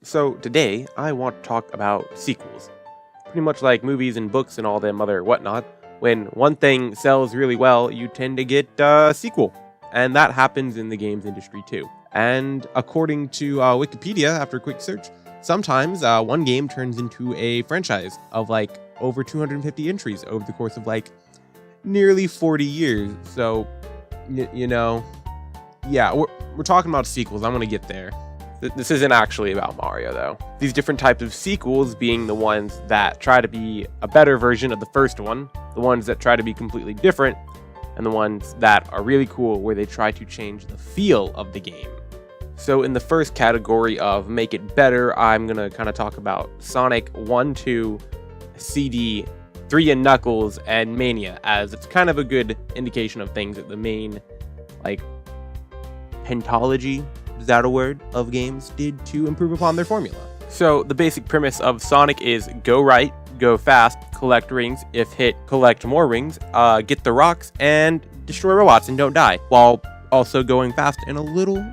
So today, I want to talk about sequels. Pretty much like movies and books and all them other whatnot. When one thing sells really well, you tend to get a sequel. And that happens in the games industry too. And according to Wikipedia, after a quick search, sometimes one game turns into a franchise of like over 250 entries over the course of like nearly 40 years. So, yeah, we're talking about sequels. I'm going to get there. This isn't actually about Mario, though. These different types of sequels being the ones that try to be a better version of the first one, the ones that try to be completely different, and the ones that are really cool where they try to change the feel of the game. So in the first category of make it better, I'm going to kind of talk about Sonic 1, 2, CD, 3 and Knuckles, and Mania, as it's kind of a good indication of things that the main, like, pentology, is that a word, of games did to improve upon their formula. So the basic premise of Sonic is go right, go fast, collect rings, if hit, collect more rings, get the rocks, and destroy robots and don't die, while also going fast in a little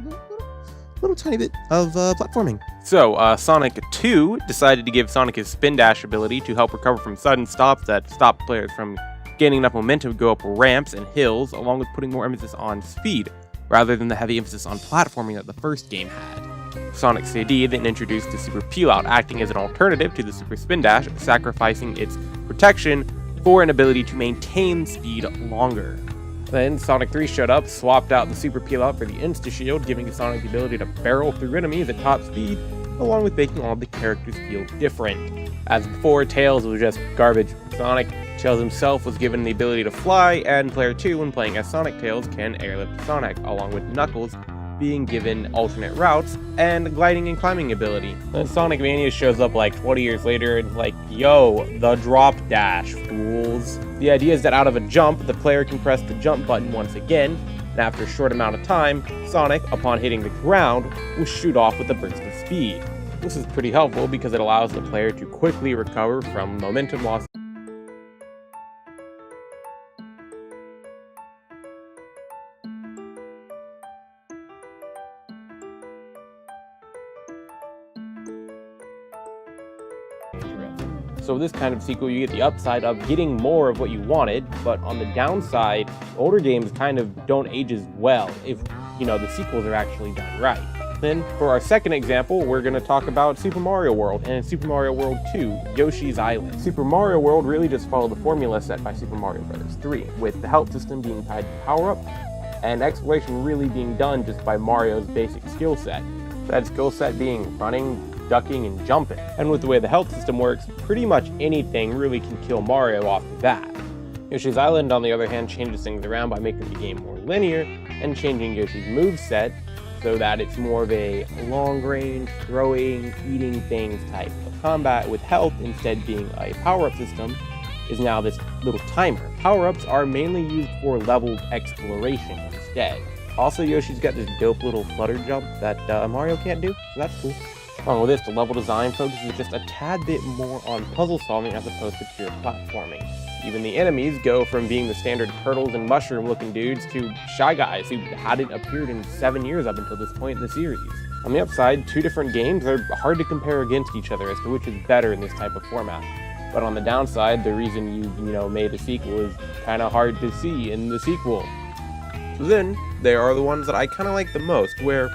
tiny bit of platforming. So Sonic 2 decided to give Sonic his spin dash ability to help recover from sudden stops that stop players from gaining enough momentum to go up ramps and hills, along with putting more emphasis on speed, rather than the heavy emphasis on platforming that the first game had. Sonic CD then introduced the Super Peel Out, acting as an alternative to the Super Spin Dash, sacrificing its protection for an ability to maintain speed longer. Then Sonic 3 showed up, swapped out the Super Peel Out for the Insta Shield, giving Sonic the ability to barrel through enemies at top speed, along with making all of the characters feel different. As before, Tails was just garbage. Sonic Tails himself was given the ability to fly, and player 2, when playing as Sonic Tails, can airlift Sonic, along with Knuckles being given alternate routes and gliding and climbing ability. Then Sonic Mania shows up like 20 years later and like, yo, the drop dash, fools. The idea is that out of a jump, the player can press the jump button once again, and after a short amount of time, Sonic, upon hitting the ground, will shoot off with a burst of speed. This is pretty helpful because it allows the player to quickly recover from momentum loss. So with this kind of sequel, you get the upside of getting more of what you wanted, but on the downside, older games kind of don't age as well if, the sequels are actually done right. Then, for our second example, we're going to talk about Super Mario World and Super Mario World 2, Yoshi's Island. Super Mario World really just followed the formula set by Super Mario Bros. 3, with the health system being tied to power-ups, and exploration really being done just by Mario's basic skill set. That skill set being running, ducking, and jumping. And with the way the health system works, pretty much anything really can kill Mario off the bat. Yoshi's Island, on the other hand, changes things around by making the game more linear and changing Yoshi's moveset so that it's more of a long-range, throwing, eating things type of combat, with health instead being a power-up system is now this little timer. Power-ups are mainly used for level exploration instead. Also, Yoshi's got this dope little flutter jump that Mario can't do, so that's cool. Along with this, the level design focuses just a tad bit more on puzzle solving as opposed to pure platforming. Even the enemies go from being the standard turtles and mushroom looking dudes to Shy Guys who hadn't appeared in 7 years up until this point in the series. On the upside, two different games are hard to compare against each other as to which is better in this type of format. But on the downside, the reason you made a sequel is kind of hard to see in the sequel. So then, there are the ones that I kind of like the most, where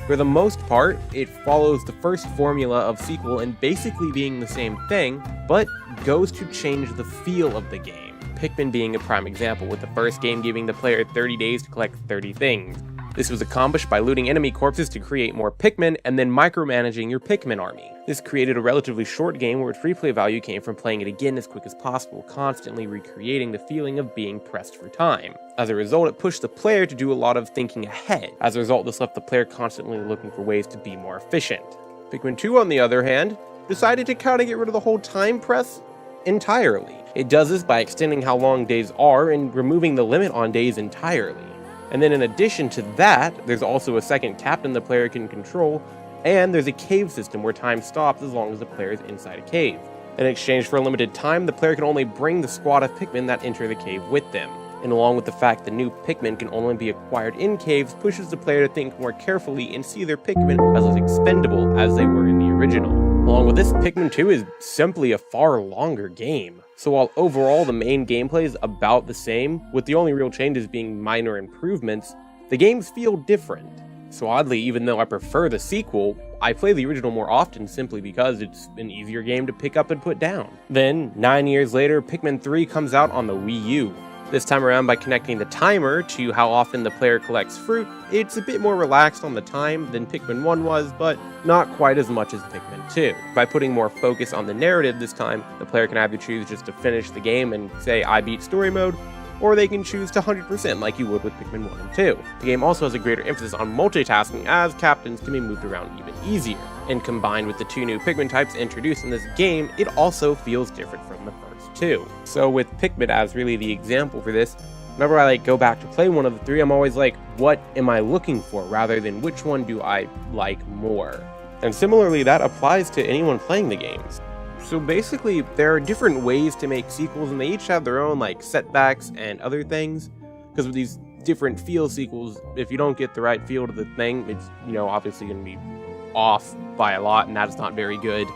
for the most part, it follows the first formula of sequel in basically being the same thing, but goes to change the feel of the game. Pikmin being a prime example, with the first game giving the player 30 days to collect 30 things. This was accomplished by looting enemy corpses to create more Pikmin, and then micromanaging your Pikmin army. This created a relatively short game where its free play value came from playing it again as quick as possible, constantly recreating the feeling of being pressed for time. As a result, it pushed the player to do a lot of thinking ahead. As a result, this left the player constantly looking for ways to be more efficient. Pikmin 2, on the other hand, decided to kind of get rid of the whole time press entirely. It does this by extending how long days are and removing the limit on days entirely. And then in addition to that, there's also a second captain the player can control, and there's a cave system where time stops as long as the player is inside a cave. In exchange for a limited time, the player can only bring the squad of Pikmin that enter the cave with them. And along with the fact that new Pikmin can only be acquired in caves, pushes the player to think more carefully and see their Pikmin as less expendable as they were in the original. original. Along with this, Pikmin 2 is simply a far longer game. So while overall the main gameplay is about the same, with the only real changes being minor improvements, the games feel different. So oddly, even though I prefer the sequel, I play the original more often simply because it's an easier game to pick up and put down. Then, 9 years later, Pikmin 3 comes out on the Wii U. This time around, by connecting the timer to how often the player collects fruit, it's a bit more relaxed on the time than Pikmin 1 was, but not quite as much as Pikmin 2. By putting more focus on the narrative this time, the player can either choose just to finish the game and say, I beat story mode, or they can choose to 100% like you would with Pikmin 1 and 2. The game also has a greater emphasis on multitasking, as captains can be moved around even easier. And combined with the 2 new Pikmin types introduced in this game, it also feels different from the first 2. So with Pikmin as really the example for this, whenever I go back to play one of the 3, I'm always like, what am I looking for, rather than which one do I like more? And similarly, that applies to anyone playing the games. So basically, there are different ways to make sequels, and they each have their own setbacks and other things. Because with these different feel sequels, if you don't get the right feel to the thing, it's obviously going to be off by a lot, and that is not very good.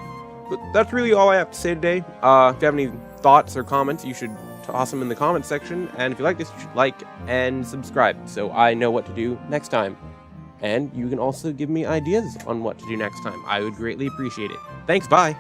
But that's really all I have to say today. If you have any thoughts or comments, you should toss them in the comments section. And if you like this, you should like and subscribe so I know what to do next time. And you can also give me ideas on what to do next time. I would greatly appreciate it. Thanks, bye!